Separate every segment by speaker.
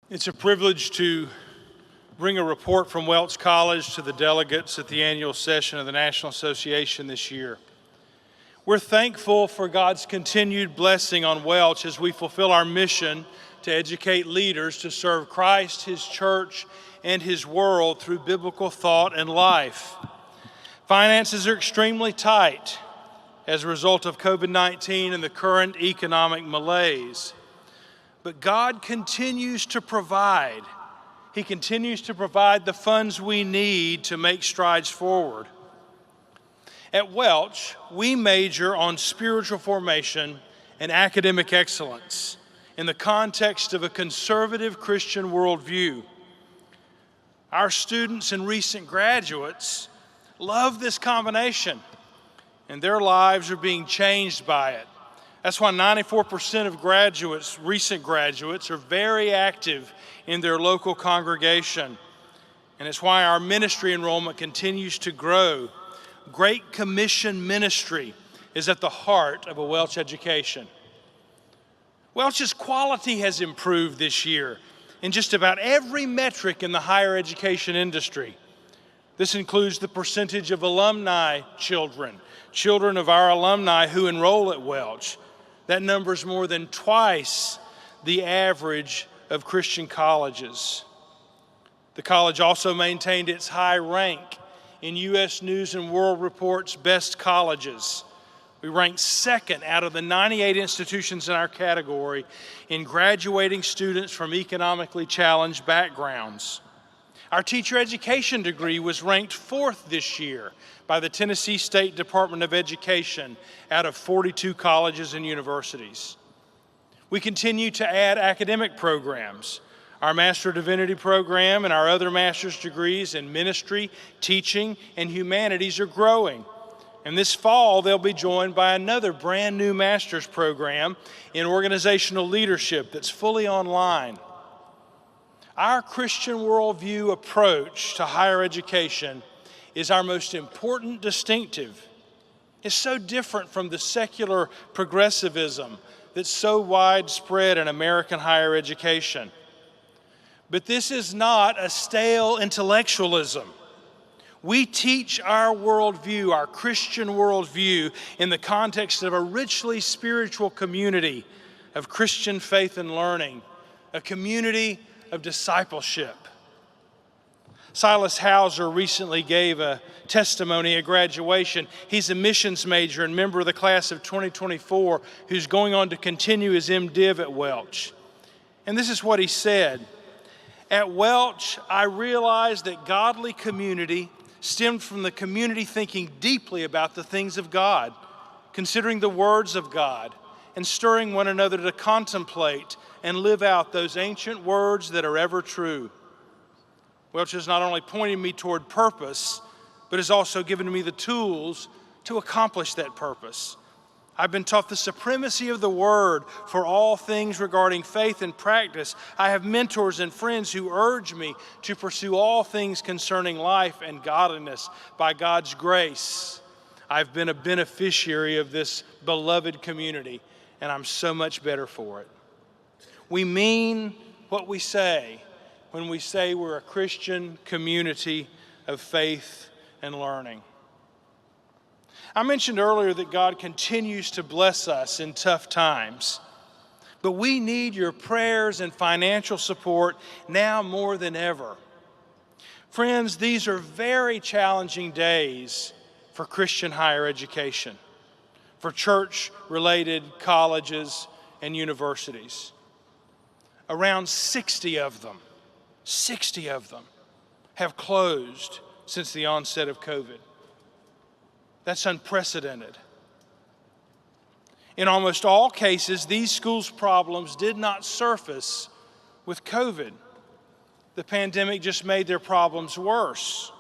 Speaker 1: It's a privilege to bring a report from Welch College to the delegates at the annual session of the National Association this year. We're thankful for God's continued blessing on Welch as we fulfill our mission to educate leaders to serve Christ, His church, and His world through biblical thought and life. Finances are extremely tight as a result of COVID-19 and the current economic malaise. But God continues to provide. He continues to provide the funds we need to make strides forward. At Welch, we major on spiritual formation and academic excellence in the context of a conservative Christian worldview. Our students and recent graduates love this combination, and their lives are being changed by it. That's why 94% of recent graduates, are very active in their local congregation. And it's why our ministry enrollment continues to grow. Great Commission ministry is at the heart of a Welch education. Welch's quality has improved this year in just about every metric in the higher education industry. This includes the percentage of alumni children of our alumni who enroll at Welch. That number is more than twice the average of Christian colleges. The college also maintained its high rank in U.S. News and World Report's best colleges. We ranked second out of the 98 institutions in our category in graduating students from economically challenged backgrounds. Our teacher education degree was ranked fourth this year by the Tennessee State Department of Education out of 42 colleges and universities. We continue to add academic programs. Our Master of Divinity program and our other master's degrees in ministry, teaching, and humanities are growing. And this fall, they'll be joined by another brand new master's program in organizational leadership that's fully online. Our Christian worldview approach to higher education is our most important distinctive. It's so different from the secular progressivism that's so widespread in American higher education. But this is not a stale intellectualism. We teach our worldview, our Christian worldview, in the context of a richly spiritual community of Christian faith and learning, a community of discipleship. Silas Hauser recently gave a testimony at graduation. He's a missions major and member of the class of 2024 who's going on to continue his MDiv at Welch. And this is what he said. At Welch, I realized that godly community stemmed from the community thinking deeply about the things of God, considering the words of God, and stirring one another to contemplate and live out those ancient words that are ever true. Welch has not only pointed me toward purpose, but has also given me the tools to accomplish that purpose. I've been taught the supremacy of the Word for all things regarding faith and practice. I have mentors and friends who urge me to pursue all things concerning life and godliness by God's grace. I've been a beneficiary of this beloved community, and I'm so much better for it. We mean what we say when we say we're a Christian community of faith and learning. I mentioned earlier that God continues to bless us in tough times, but we need your prayers and financial support now more than ever. Friends, these are very challenging days for Christian higher education, for church-related colleges and universities. Around 60 of them have closed since the onset of COVID. That's unprecedented. In almost all cases, these schools' problems did not surface with COVID. The pandemic just made their problems worse.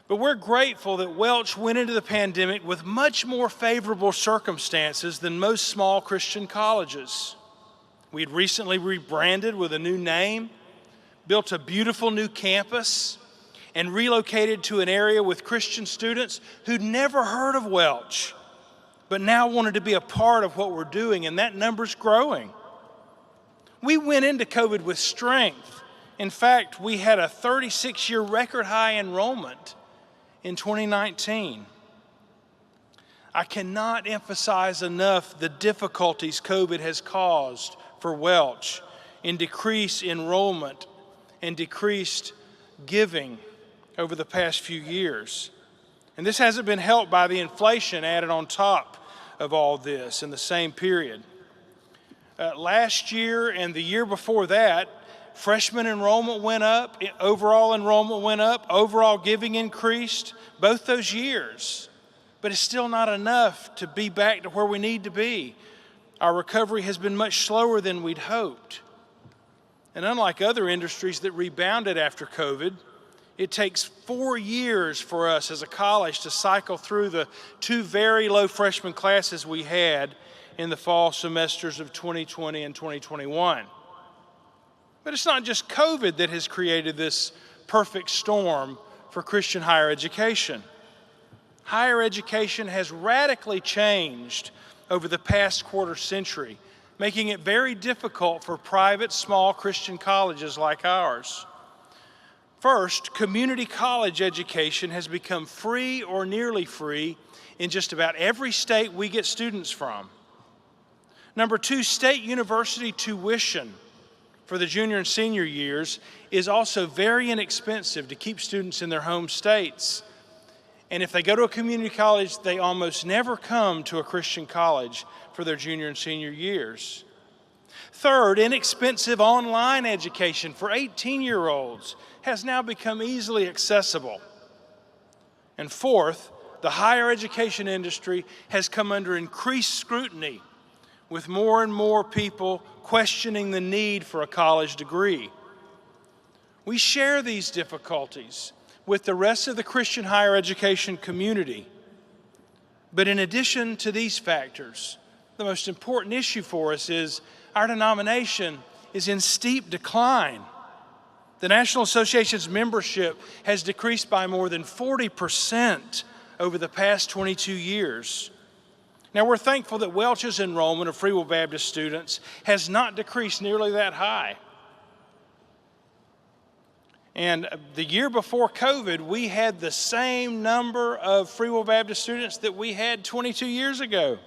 Speaker 1: But we're grateful that Welch went into the pandemic with much more favorable circumstances than most small Christian colleges. We'd recently rebranded with a new name, built a beautiful new campus, and relocated to an area with Christian students who'd never heard of Welch, but now wanted to be a part of what we're doing, and that number's growing. We went into COVID with strength. In fact, we had a 36-year record high enrollment in 2019. I cannot emphasize enough the difficulties COVID has caused for Welch in decreased enrollment and decreased giving over the past few years. And this hasn't been helped by the inflation added on top of all this in the same period. Last year and the year before that, freshman enrollment went up, overall enrollment went up, overall giving increased, both those years. But it's still not enough to be back to where we need to be. Our recovery has been much slower than we'd hoped. And unlike other industries that rebounded after COVID, it takes 4 years for us as a college to cycle through the 2 very low freshman classes we had in the fall semesters of 2020 and 2021. But it's not just COVID that has created this perfect storm for Christian higher education. Higher education has radically changed over the past quarter century, making it very difficult for private, small Christian colleges like ours. First, community college education has become free or nearly free in just about every state we get students from. Number 2, state university tuition for the junior and senior years is also very inexpensive to keep students in their home states. And if they go to a community college, they almost never come to a Christian college for their junior and senior years. Third, inexpensive online education for 18-year-olds has now become easily accessible. And fourth, the higher education industry has come under increased scrutiny, with more and more people questioning the need for a college degree. We share these difficulties with the rest of the Christian higher education community. But in addition to these factors, the most important issue for us is our denomination is in steep decline. The National Association's membership has decreased by more than 40% over the past 22 years. Now, we're thankful that Welch's enrollment of Free Will Baptist students has not decreased nearly that high. And the year before COVID, we had the same number of Free Will Baptist students that we had 22 years ago.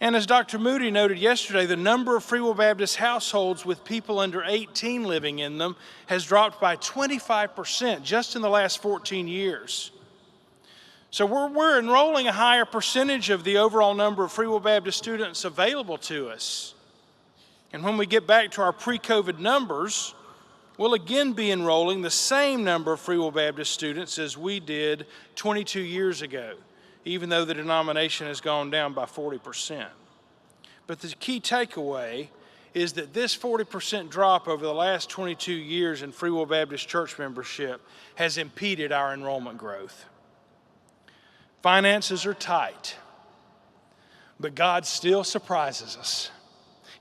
Speaker 1: And as Dr. Moody noted yesterday, the number of Free Will Baptist households with people under 18 living in them has dropped by 25% just in the last 14 years. So we're enrolling a higher percentage of the overall number of Free Will Baptist students available to us. And when we get back to our pre-COVID numbers, we'll again be enrolling the same number of Free Will Baptist students as we did 22 years ago, even though the denomination has gone down by 40%. But the key takeaway is that this 40% drop over the last 22 years in Free Will Baptist church membership has impeded our enrollment growth. Finances are tight, but God still surprises us.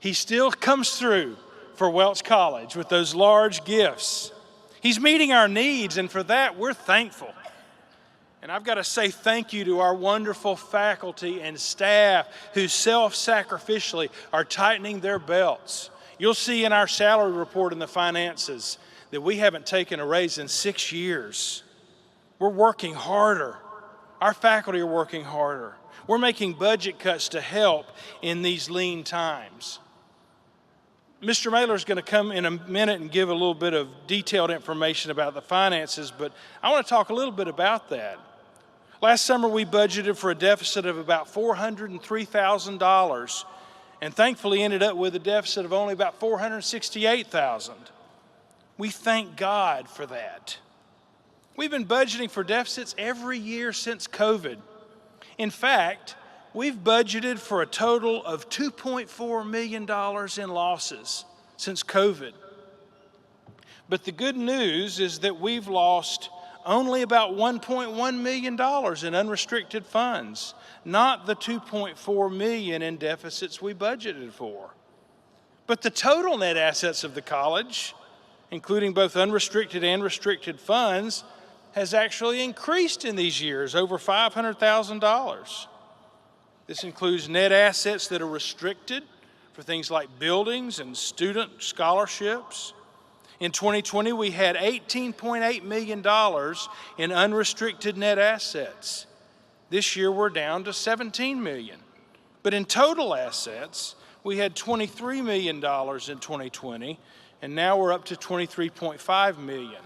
Speaker 1: He still comes through for Welch College with those large gifts. He's meeting our needs, and for that, we're thankful. And I've got to say thank you to our wonderful faculty and staff who self-sacrificially are tightening their belts. You'll see in our salary report in the finances that we haven't taken a raise in 6 years. We're working harder. Our faculty are working harder. We're making budget cuts to help in these lean times. Mr. Mailer is going to come in a minute and give a little bit of detailed information about the finances, but I want to talk a little bit about that. Last summer, we budgeted for a deficit of about $403,000, and thankfully ended up with a deficit of only about $468,000. We thank God for that. We've been budgeting for deficits every year since COVID. In fact, we've budgeted for a total of $2.4 million in losses since COVID. But the good news is that we've lost only about $1.1 million in unrestricted funds, not the $2.4 million in deficits we budgeted for. But the total net assets of the college, including both unrestricted and restricted funds, has actually increased in these years, over $500,000. This includes net assets that are restricted for things like buildings and student scholarships. In 2020, we had $18.8 million in unrestricted net assets. This year, we're down to $17 million. But in total assets, we had $23 million in 2020, and now we're up to $23.5 million.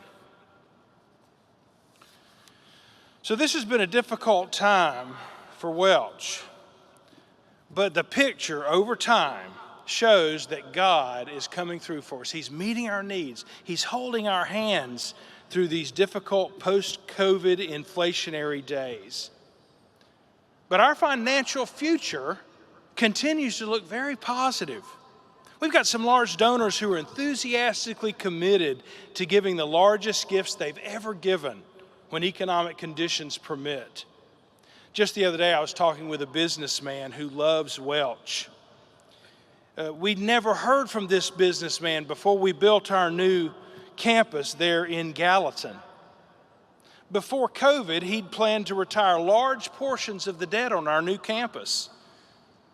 Speaker 1: So this has been a difficult time for Welch, but the picture over time shows that God is coming through for us. He's meeting our needs. He's holding our hands through these difficult post-COVID inflationary days. But our financial future continues to look very positive. We've got some large donors who are enthusiastically committed to giving the largest gifts they've ever given when economic conditions permit. Just the other day, I was talking with a businessman who loves Welch. We'd never heard from this businessman before we built our new campus there in Gallatin. Before COVID, he'd planned to retire large portions of the debt on our new campus.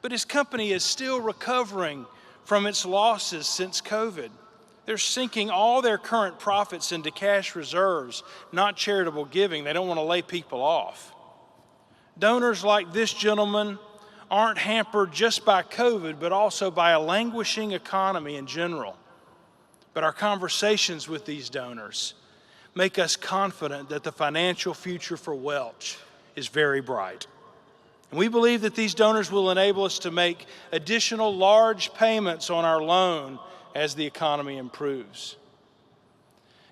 Speaker 1: But his company is still recovering from its losses since COVID. They're sinking all their current profits into cash reserves, not charitable giving. They don't want to lay people off. Donors like this gentleman aren't hampered just by COVID, but also by a languishing economy in general. But our conversations with these donors make us confident that the financial future for Welch is very bright. And we believe that these donors will enable us to make additional large payments on our loan as the economy improves.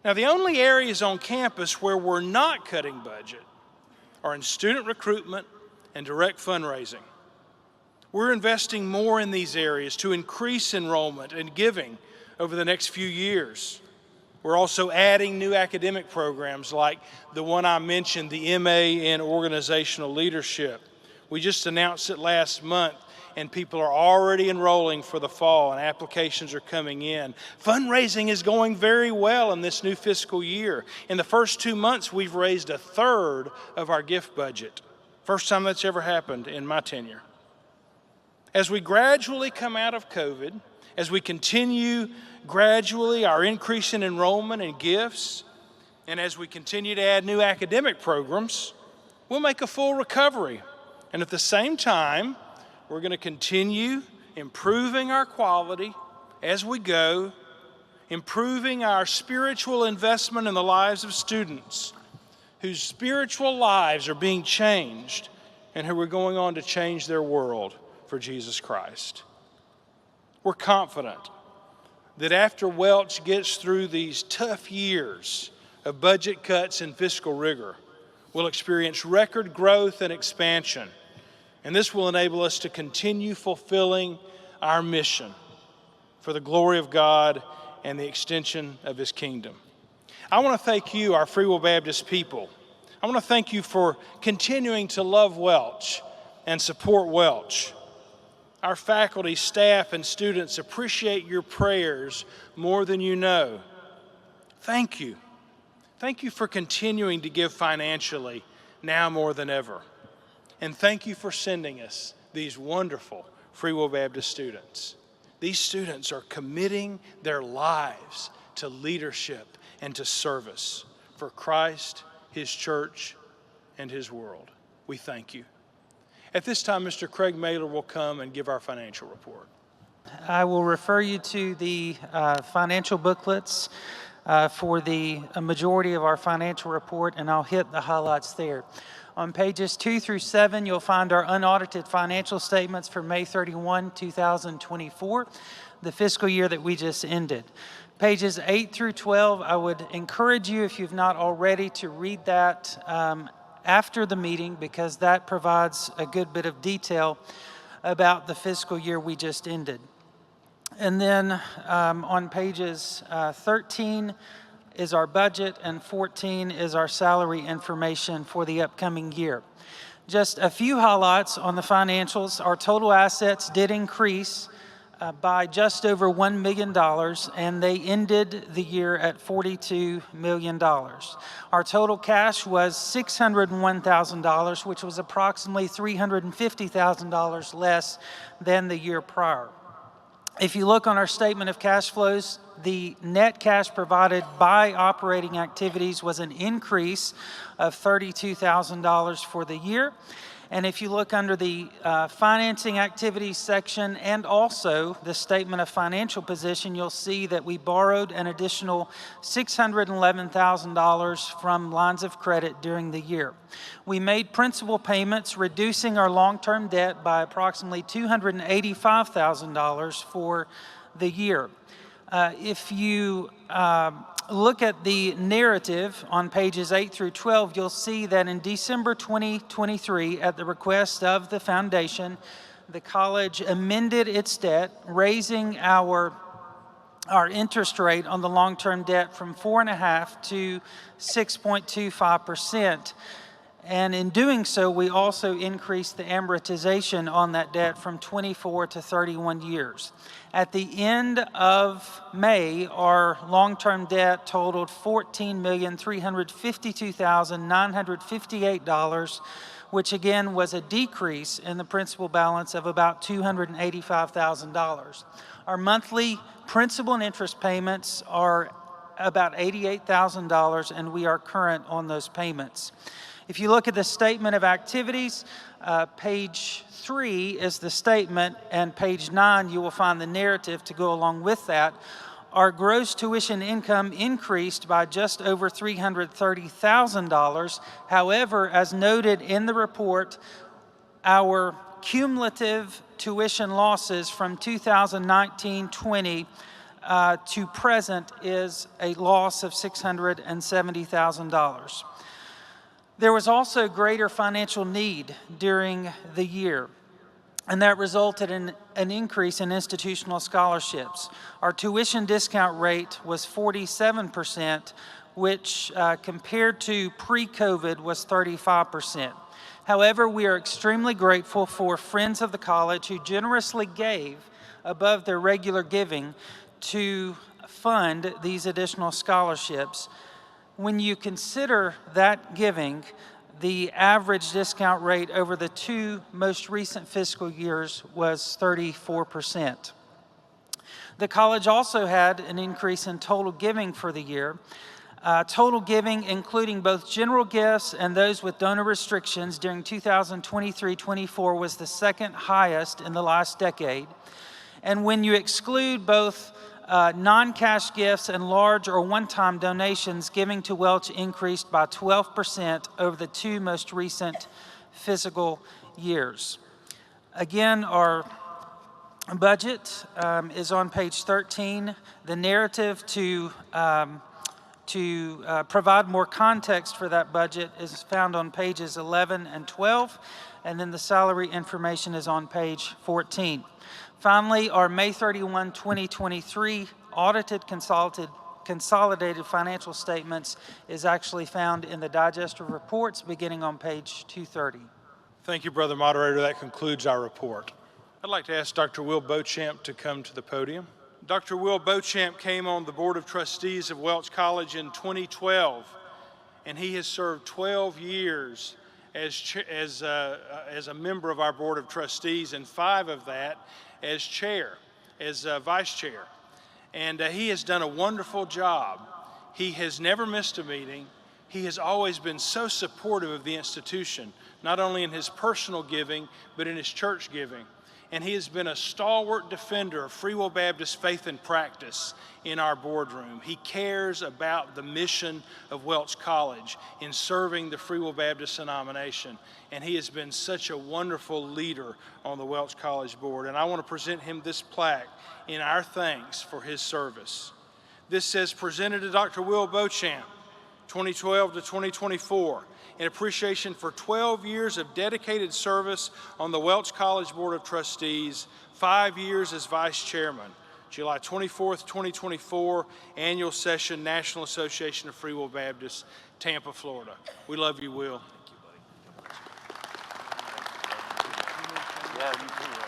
Speaker 1: Now, the only areas on campus where we're not cutting budget are in student recruitment and direct fundraising. We're investing more in these areas to increase enrollment and giving over the next few years. We're also adding new academic programs like the one I mentioned, the MA in Organizational Leadership. We just announced it last month, and people are already enrolling for the fall, and applications are coming in. Fundraising is going very well in this new fiscal year. In the first 2 months, we've raised 1/3 of our gift budget. First time that's ever happened in my tenure. As we gradually come out of COVID, as we continue gradually our increase in enrollment and gifts, and as we continue to add new academic programs, we'll make a full recovery. And at the same time, we're going to continue improving our quality as we go, improving our spiritual investment in the lives of students whose spiritual lives are being changed and who are going on to change their world for Jesus Christ. We're confident that after Welch gets through these tough years of budget cuts and fiscal rigor, we'll experience record growth and expansion. And this will enable us to continue fulfilling our mission for the glory of God and the extension of His kingdom. I want to thank you, our Free Will Baptist people. I want to thank you for continuing to love Welch and support Welch. Our faculty, staff, and students appreciate your prayers more than you know. Thank you. Thank you for continuing to give financially now more than ever. And thank you for sending us these wonderful Free Will Baptist students. These students are committing their lives to leadership and to service for Christ, His church, and His world. We thank you. At this time, Mr. Craig Mailer will come and give our financial report.
Speaker 2: I will refer you to the financial booklets for the majority of our financial report, and I'll hit the highlights there. On pages 2 through 7, you'll find our unaudited financial statements for May 31, 2024, the fiscal year that we just ended. Pages 8 through 12, I would encourage you, if you've not already, to read that after the meeting, because that provides a good bit of detail about the fiscal year we just ended. And then on pages 13 is our budget, and 14 is our salary information for the upcoming year. Just a few highlights on the financials. Our total assets did increase by just over $1 million, and they ended the year at $42 million. Our total cash was $601,000, which was approximately $350,000 less than the year prior. If you look on our statement of cash flows, the net cash provided by operating activities was an increase of $32,000 for the year. And if you look under the financing activities section and also the statement of financial position, you'll see that we borrowed an additional $611,000 from lines of credit during the year. We made principal payments, reducing our long-term debt by approximately $285,000 for the year. If you look at the narrative on pages 8 through 12, you'll see that in December 2023, at the request of the foundation, the college amended its debt, raising our interest rate on the long-term debt from 4.5% to 6.25%. And in doing so, we also increased the amortization on that debt from 24 to 31 years. At the end of May, our long-term debt totaled $14,352,958, which again was a decrease in the principal balance of about $285,000. Our monthly principal and interest payments are about $88,000, and we are current on those payments. If you look at the statement of activities, page 3 is the statement, and page 9 you will find the narrative to go along with that. Our gross tuition income increased by just over $330,000. However, as noted in the report, our cumulative tuition losses from 2019-20 to present is a loss of $670,000. There was also greater financial need during the year, and that resulted in an increase in institutional scholarships. Our tuition discount rate was 47%, which compared to pre-COVID was 35%. However, we are extremely grateful for friends of the college who generously gave above their regular giving to fund these additional scholarships. When you consider that giving, the average discount rate over the 2 most recent fiscal years was 34%. The college also had an increase in total giving for the year. Total giving, including both general gifts and those with donor restrictions during 2023-24, was the second highest in the last decade. And when you exclude both non-cash gifts and large or one-time donations, giving to Welch increased by 12% over the 2 most recent fiscal years. Again, our budget is on page 13. The narrative to provide more context for that budget is found on pages 11 and 12, and then the salary information is on page 14. Finally, our May 31, 2023 audited consolidated financial statements is actually found in the digest of reports beginning on page 230.
Speaker 1: Thank you, Brother Moderator. That concludes our report. I'd like to ask Dr. Will Beauchamp to come to the podium. Dr. Will Beauchamp came on the Board of Trustees of Welch College in 2012, and he has served 12 years as a member of our Board of Trustees, and 5 of that as chair, as vice chair. And he has done a wonderful job. He has never missed a meeting. He has always been so supportive of the institution, not only in his personal giving, but in his church giving. And he has been a stalwart defender of Free Will Baptist faith and practice in our boardroom. He cares about the mission of Welch College in serving the Free Will Baptist denomination. And he has been such a wonderful leader on the Welch College board. And I want to present him this plaque in our thanks for his service. This says, presented to Dr. Will Beauchamp, 2012 to 2024. In appreciation for 12 years of dedicated service on the Welch College Board of Trustees, 5 years as Vice Chairman. July 24th, 2024, Annual Session, National Association of Free Will Baptists, Tampa, Florida. We love you, Will.
Speaker 3: Thank you, buddy. Yeah, you too.